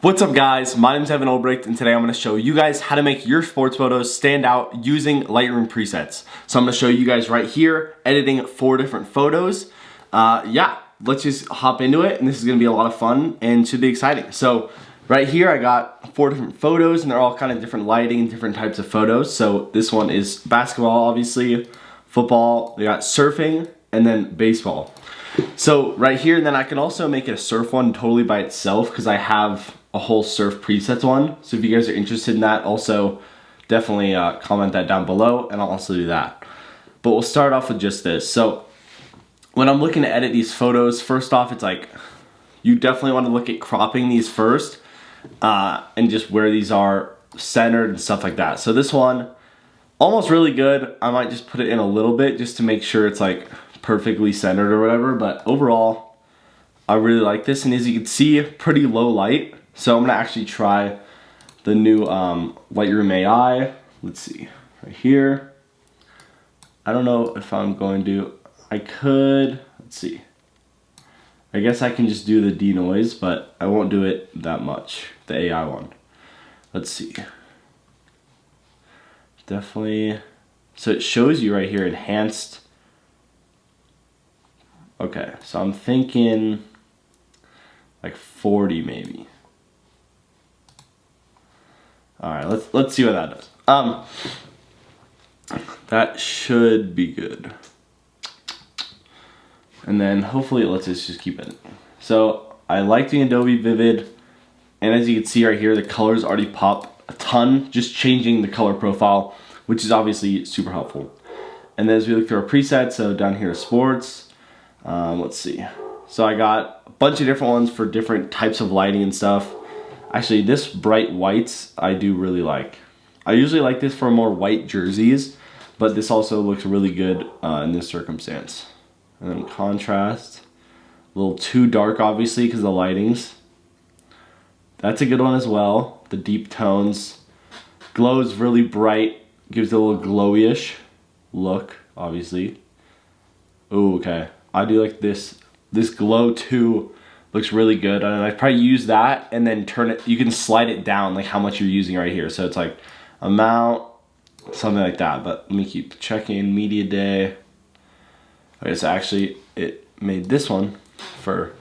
What's up guys, my name is Evan Olbricht and today I'm going to show you guys how to make your sports photos stand out using Lightroom presets. So I'm going to show you guys right here, editing 4 different photos. Yeah, let's just hop into it and this is going to be a lot of fun and should be exciting. So right here I got 4 different photos and they're all kind of different lighting, different types of photos. So this one is basketball obviously, football, we got surfing, and then baseball. So right here, and then I can also make it a surf one totally by itself because I have a whole surf presets one. So if you guys are interested in that, also definitely comment that down below and I'll also do that. But we'll start off with just this. So when I'm looking to edit these photos, first off, it's like you definitely want to look at cropping these first and just where these are centered and stuff like that. So this one, almost really good. I might just put it in a little bit just to make sure it's like perfectly centered or whatever, but overall I really like this, and as you can see, pretty low light. So I'm gonna actually try the new Lightroom AI. Let's see, right here. I don't know if I'm going to, I could, let's see. I guess I can just do the denoise, but I won't do it that much, the AI one. Let's see. Definitely, so it shows you right here, enhanced. Okay, so I'm thinking like 40 maybe. All right, let's see what that does. That should be good. And then hopefully it lets us just keep it. So I like the Adobe Vivid, and as you can see right here, the colors already pop a ton, just changing the color profile, which is obviously super helpful. And then as we look through our presets, so down here sports, let's see. So I got a bunch of different ones for different types of lighting and stuff. Actually, this bright whites I do really like. I usually like this for more white jerseys, but this also looks really good in this circumstance. And then contrast, a little too dark obviously because the lighting's. That's a good one as well. The deep tones. Glows really bright, gives it a little glowy-ish look, obviously. Ooh, okay. I do like this. This glow too looks really good, and I probably use that and then turn it. You can slide it down like how much you're using right here. So it's like amount, something like that. But let me keep checking media day. Okay, so actually it made this one for.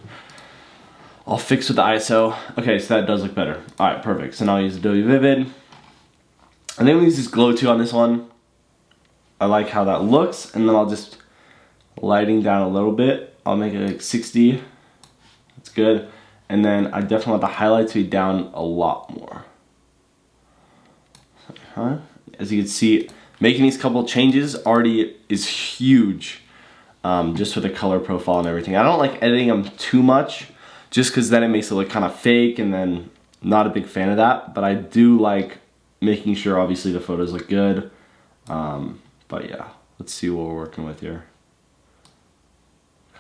I'll fix with the ISO. Okay, so that does look better. All right, perfect. So now I'll use Adobe Vivid, and then we use this glow too on this one. I like how that looks, and then I'll just lighting down a little bit. I'll make it like 60. That's good. And then I definitely want the highlights to be down a lot more. As you can see, making these couple changes already is huge, just with the color profile and everything. I don't like editing them too much, just because then it makes it look kind of fake, and then not a big fan of that. But I do like making sure, obviously, the photos look good. But yeah, let's see what we're working with here.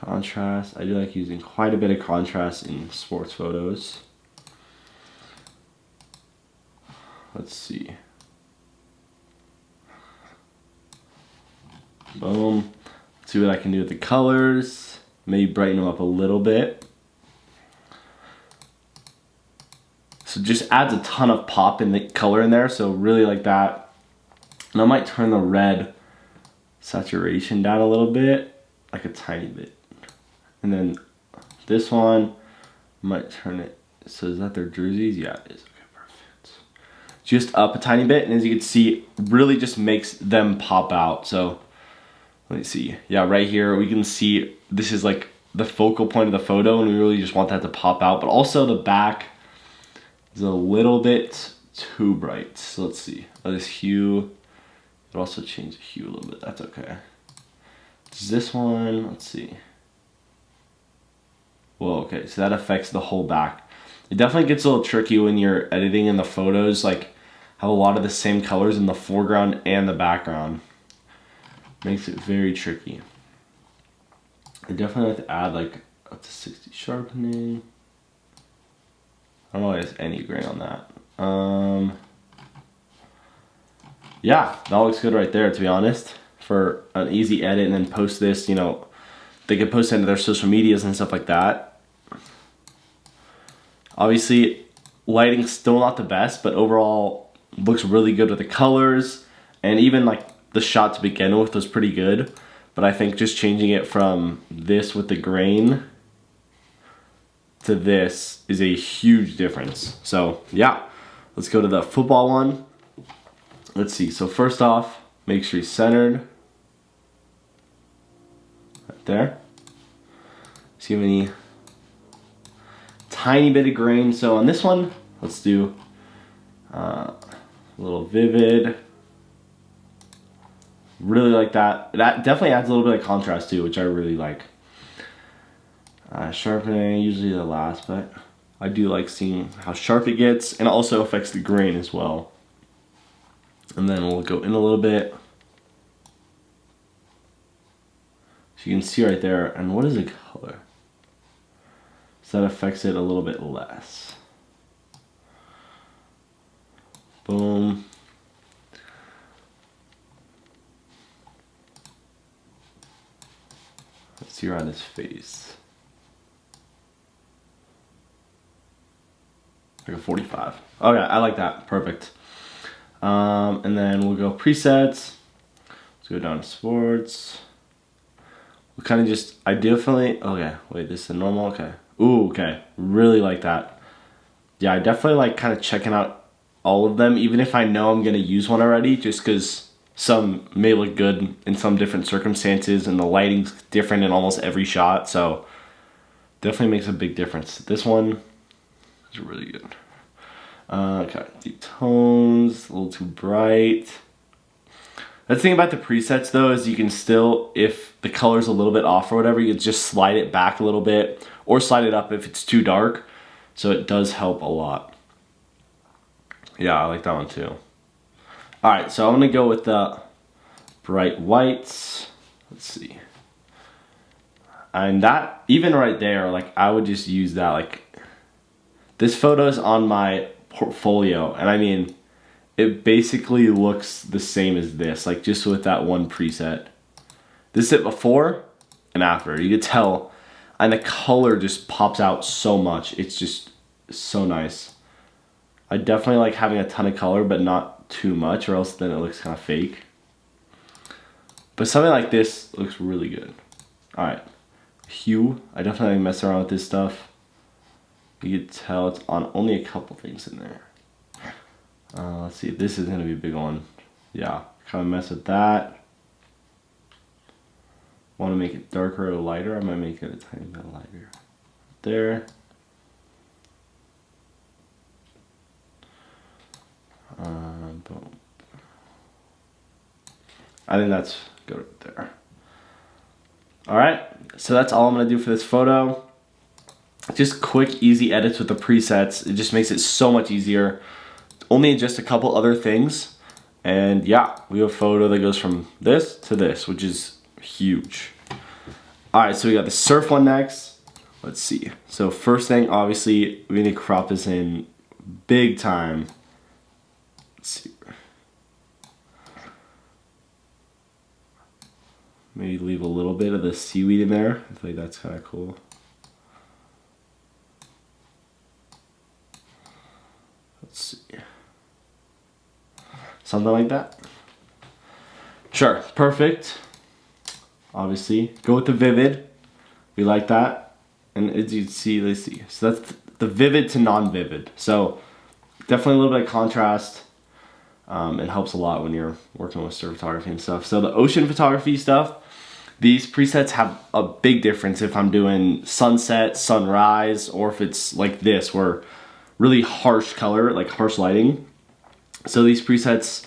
Contrast, I do like using quite a bit of contrast in sports photos. Let's see. Boom. Let's see what I can do with the colors. Maybe brighten them up a little bit. So just adds a ton of pop in the color in there, so really like that. And I might turn the red saturation down a little bit, like a tiny bit. And then this one, might turn it, so is that their jerseys? Yeah, it is. Okay, perfect. Just up a tiny bit, and as you can see, really just makes them pop out. So let me see. Yeah, right here we can see this is like the focal point of the photo, and we really just want that to pop out. But also the back is a little bit too bright. So let's see. This hue, it'll also change the hue a little bit. That's okay. It's this one, let's see. Whoa, okay, so that affects the whole back. It definitely gets a little tricky when you're editing in the photos, like have a lot of the same colors in the foreground and the background. Makes it very tricky. I definitely have to add like up to 60 sharpening. I don't know if there's any grain on that. Yeah, that looks good right there, to be honest. For an easy edit, and then post this, you know, they can post it into their social medias and stuff like that. Obviously, lighting's still not the best, but overall looks really good with the colors, and even like the shot to begin with was pretty good. But I think just changing it from this with the grain to this is a huge difference. So yeah, let's go to the football one. Let's see, so first off, make sure he's centered. Right there. See if any tiny bit of grain. So on this one, let's do a little vivid. Really like that. That definitely adds a little bit of contrast too, which I really like. Sharpening, usually the last, but I do like seeing how sharp it gets, and it also affects the grain as well. And then we'll go in a little bit. So you can see right there, and what is the color? So that affects it a little bit less. Boom. Let's see around his face. Like a 45. Okay, I like that. Perfect. And then we'll go presets. Let's go down to sports. We'll kind of just, I definitely, okay, wait, this is a normal, okay. Ooh, okay, really like that. Yeah, I definitely like kind of checking out all of them, even if I know I'm gonna use one already, just because some may look good in some different circumstances, and the lighting's different in almost every shot, so definitely makes a big difference. This one is really good. Okay, deep tones, a little too bright. That's the thing about the presets though, is you can still, if the color's a little bit off or whatever, you can just slide it back a little bit, or slide it up if it's too dark. So it does help a lot. Yeah, I like that one too. Alright, so I'm gonna go with the bright whites. Let's see. And that, even right there, like I would just use that, like, this photo is on my portfolio, and I mean, it basically looks the same as this, like just with that one preset. This is it before and after. You could tell, and the color just pops out so much. It's just so nice. I definitely like having a ton of color, but not too much, or else then it looks kind of fake. But something like this looks really good. All right, hue. I definitely mess around with this stuff. You can tell it's on only a couple things in there. Let's see, this is gonna be a big one. Yeah, kind of mess with that. Want to make it darker or lighter? I might make it a tiny bit lighter. There. Boom. I think that's good right there. All right, so that's all I'm gonna do for this photo. Just quick, easy edits with the presets. It just makes it so much easier. Only just a couple other things, and yeah, we have a photo that goes from this to this, which is huge. All right, so we got the surf one next. Let's see. So first thing, obviously, we need to crop this in big time. Let's see. Maybe leave a little bit of the seaweed in there. I feel like that's kind of cool. Let's see. Something like that. Sure, perfect. Obviously, go with the vivid. We like that. And as you can see, let's see. So that's the vivid to non-vivid. So definitely a little bit of contrast. It helps a lot when you're working with surf photography and stuff. So the ocean photography stuff, these presets have a big difference if I'm doing sunset, sunrise, or if it's like this, where really harsh color, like harsh lighting. So these presets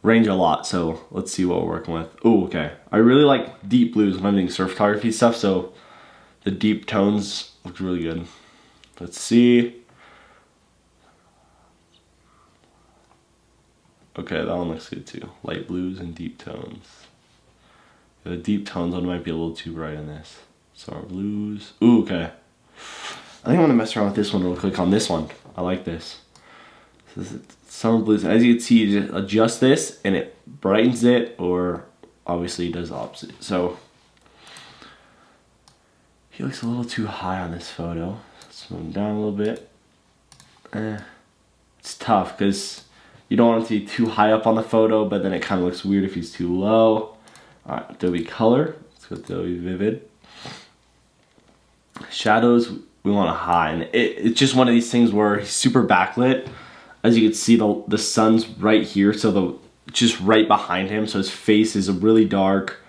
range a lot, so let's see what we're working with. Oh, okay. I really like deep blues when I'm doing surf photography stuff, so the deep tones look really good. Let's see. Okay, that one looks good too. Light blues and deep tones. The deep tones one might be a little too bright in this. Summer blues. Ooh, okay. I think I'm gonna mess around with this one real quick on this one. I like this. So this is summer blues. As you can see, you just adjust this and it brightens it, or obviously it does the opposite. So he looks a little too high on this photo. Let's move him down a little bit. it's tough because you don't want it to be too high up on the photo, but then it kind of looks weird if he's too low. All right, Adobe Color. Let's go Adobe Vivid. Shadows, we want a high, and it's just one of these things where he's super backlit. As you can see, the sun's right here, so just right behind him, so his face is really dark.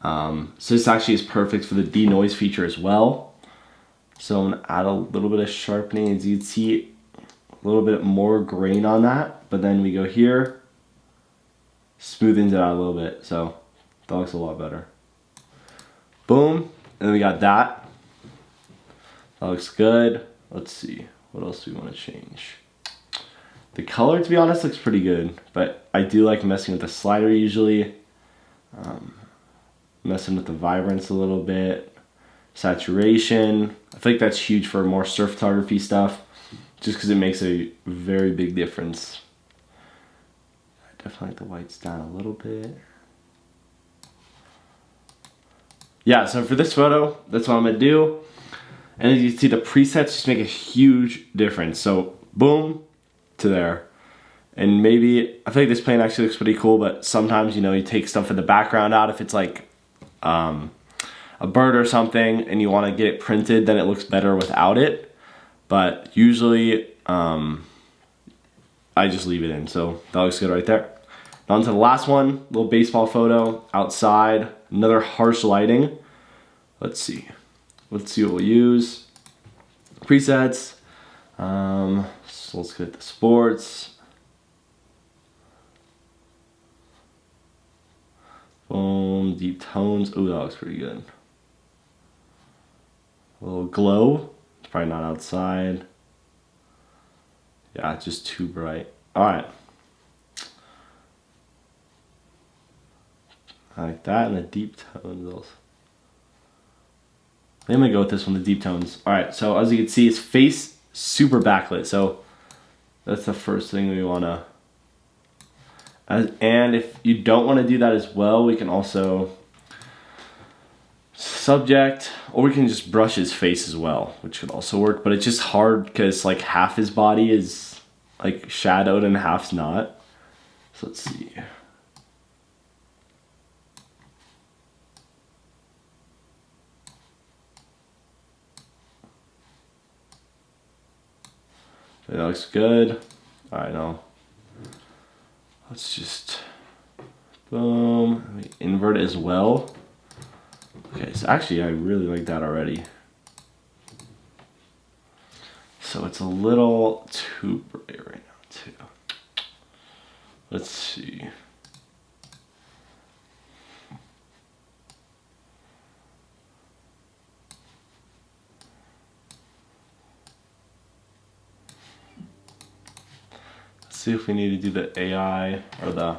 So this actually is perfect for the denoise feature as well. So I'm gonna add a little bit of sharpening. As you can see, a little bit more grain on that, but then we go here, smoothens it out a little bit, so that looks a lot better. Boom, and then we got that. That looks good. Let's see, what else do we want to change? The color, to be honest, looks pretty good, but I do like messing with the slider usually. Messing with the vibrance a little bit. Saturation, I think that's huge for more surf photography stuff, just because it makes a very big difference. I definitely like the whites down a little bit. Yeah, so for this photo, that's what I'm gonna do. And as you can see, the presets just make a huge difference. So boom, to there. And maybe, I feel like this plane actually looks pretty cool, but sometimes, you know, you take stuff in the background out. If it's like a bird or something and you want to get it printed, then it looks better without it. But usually, I just leave it in. So that looks good right there. Now on to the last one, little baseball photo outside, another harsh lighting. Let's see what we'll use. Presets. So let's get the sports. Boom, deep tones. Oh, that looks pretty good. A little glow. It's probably not outside. Yeah, it's just too bright. All right. I like that, and the deep tones also. I'm gonna go with this one, the deep tones. All right, so as you can see, his face super backlit. So that's the first thing we wanna. And if you don't want to do that as well, we can also subject, or we can just brush his face as well, which could also work. But it's just hard because like half his body is like shadowed and half's not. So let's see. That looks good. All right, now let's just boom, invert it as well. Okay, so actually I really like that already. So it's a little too bright right now too. Let's see. See if we need to do the AI or the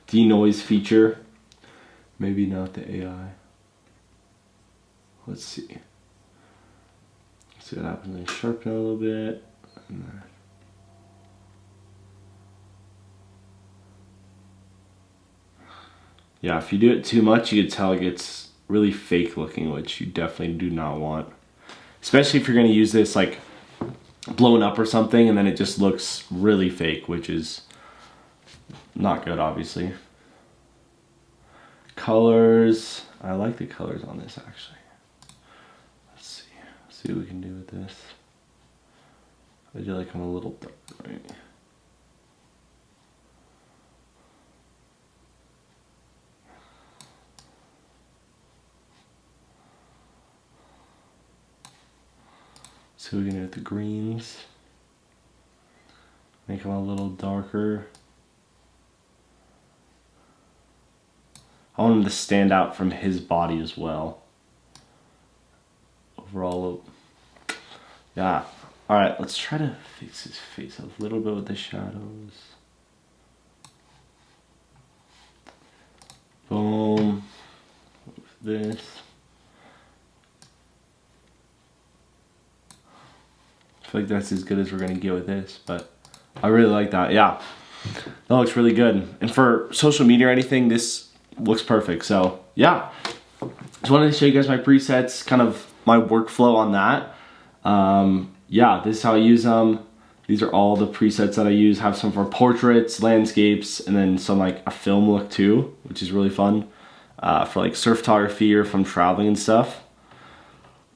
denoise feature. Maybe not the AI. Let's see. Let's see what happens. I sharpen it a little bit. Yeah, if you do it too much, you can tell it gets really fake looking, which you definitely do not want. Especially if you're going to use this like blown up or something and then it just looks really fake, which is not good, obviously. Colors, I like the colors on this actually. Let's see what we can do with this. I do like them a little dark, right? So we're gonna do the greens. Make them a little darker. I want him to stand out from his body as well. Overall, yeah. All right, let's try to fix his face a little bit with the shadows. Boom. This. I feel like that's as good as we're gonna get with this, but I really like that. Yeah, that looks really good. And for social media or anything, this looks perfect. So yeah, just wanted to show you guys my presets, kind of my workflow on that. Yeah, this is how I use them. These are all the presets that I use. Have some for portraits, landscapes, and then some like a film look too, which is really fun for like surf photography or from traveling and stuff.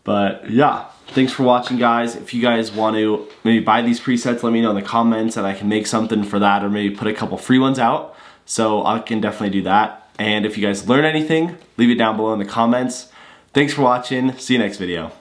But yeah, thanks for watching, guys. If you guys want to maybe buy these presets, let me know in the comments and I can make something for that, or maybe put a couple free ones out. So I can definitely do that. And if you guys learn anything, leave it down below in the comments. Thanks for watching. See you next video.